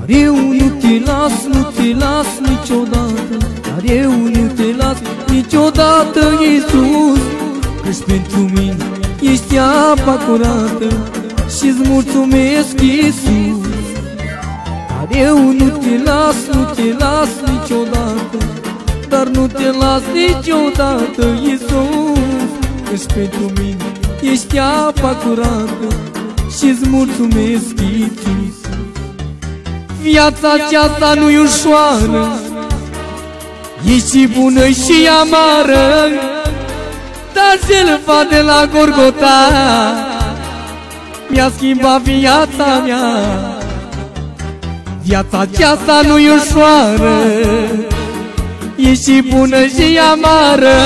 Dar eu nu te las, nu te las niciodată, dar eu nu te las niciodată, Iisus, căci pentru mine ești apa curată și-ți mulțumesc, Iisus. Dar eu nu te las, nu te las niciodată, dar nu te las niciodată, Iisus, căci pentru mine ești apa curată și-ți mulțumesc, Iisus. Viața aceasta nu-i ușoară, e și bună și amară, dar jertfa de la Golgota mi-a schimbat viața mea. Viața aceasta nu-i ușoară, e și bună și amară,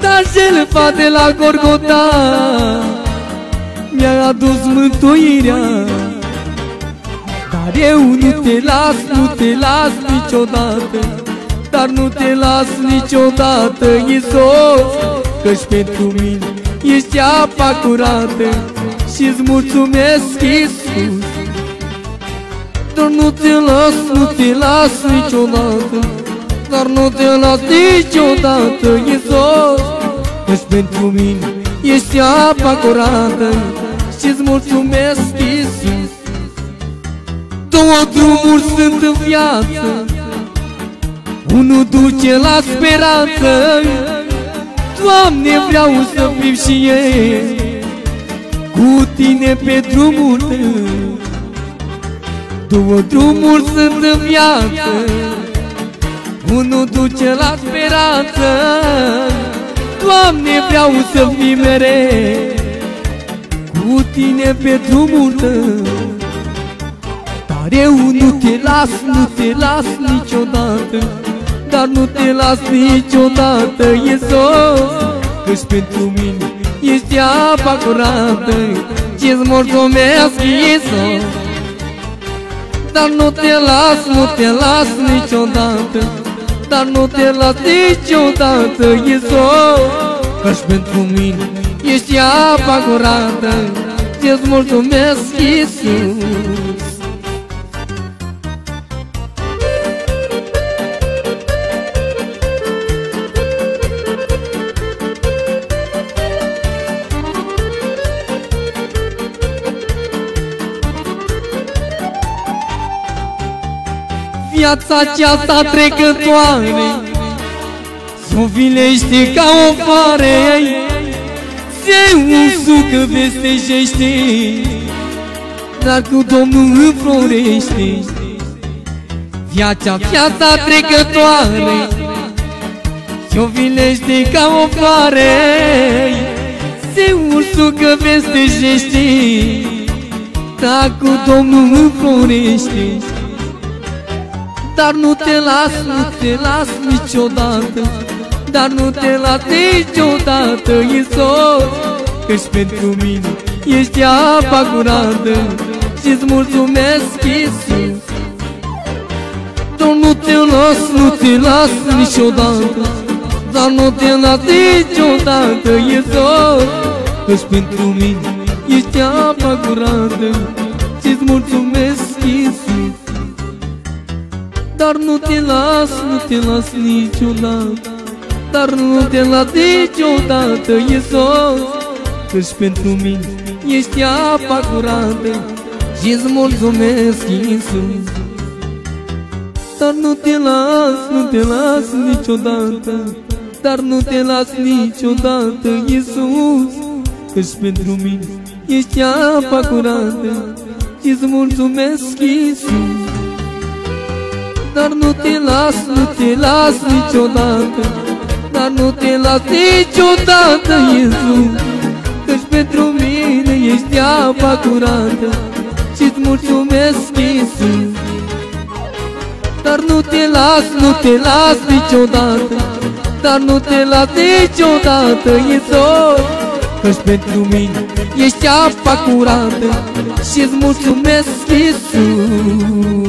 dar jertfa de la Golgota mi-a adus mântuirea. Dar eu nu te las, nu te las niciodată, dar nu te las niciodată, Iisus, căci pentru mine ești apa curată și-ți mulțumesc, Iisus. Dar nu te las, nu te las niciodată, dar nu te las niciodată, Iisus, căci pentru mine ești apa curată și-ți mulțumesc, Iisus. Două drumuri sunt în viață, unul duce la speranță, Doamne, vreau să fiu și eu cu Tine pe drumul Tău. Două drumuri sunt în viață, unul duce la speranță, Doamne, vreau să fiu mereu cu Tine pe drumul Tău. Dar eu nu te las, nu te las niciodată, dar nu te las niciodată, Iisus, căci pentru mine ești apa curată și-ți mulțumesc, Iisus. Dar nu te las, nu te las niciodată, dar nu te las niciodată, Iisus, căci pentru mine ești apa curată și-ți mulțumesc, Iisus. Viața aceasta trecătoare s-o vilește ca o floare, se usucă, vestejește, dar cu Domnul înflorește. Viața trecătoare s-o vilește ca o floare, se usucă, vestejește, dar cu Domnul înflorește. Dar nu te las, nu te las niciodată, dar nu te las niciodată, Iisus, căci pentru mine ești apa curată și-ți mulțumesc, Iisus. Dar nu te las, nu te las niciodată, dar nu te las niciodată, Iisus, căci pentru mine ești apa curată și-ți mulțumesc, Iisus. Dar nu te las, nu te las niciodată, dar nu te las niciodată, Iisus, căci pentru mine ești apa curată și-ți mulțumesc, Iisus. Dar nu te las, nu te las niciodată, dar nu te las niciodată, Iisus, căci pentru mine ești apa curată și-ți mulțumesc, Iisus. Dar nu te las, nu te las niciodată, dar nu te las niciodată, Iisus, căci pentru mine ești apa curată și-ți mulțumesc, Iisus. Dar nu te las, nu te las niciodată, dar nu te las niciodată, Iisus, căci pentru mine ești apa curată și-ți mulțumesc, Iisus.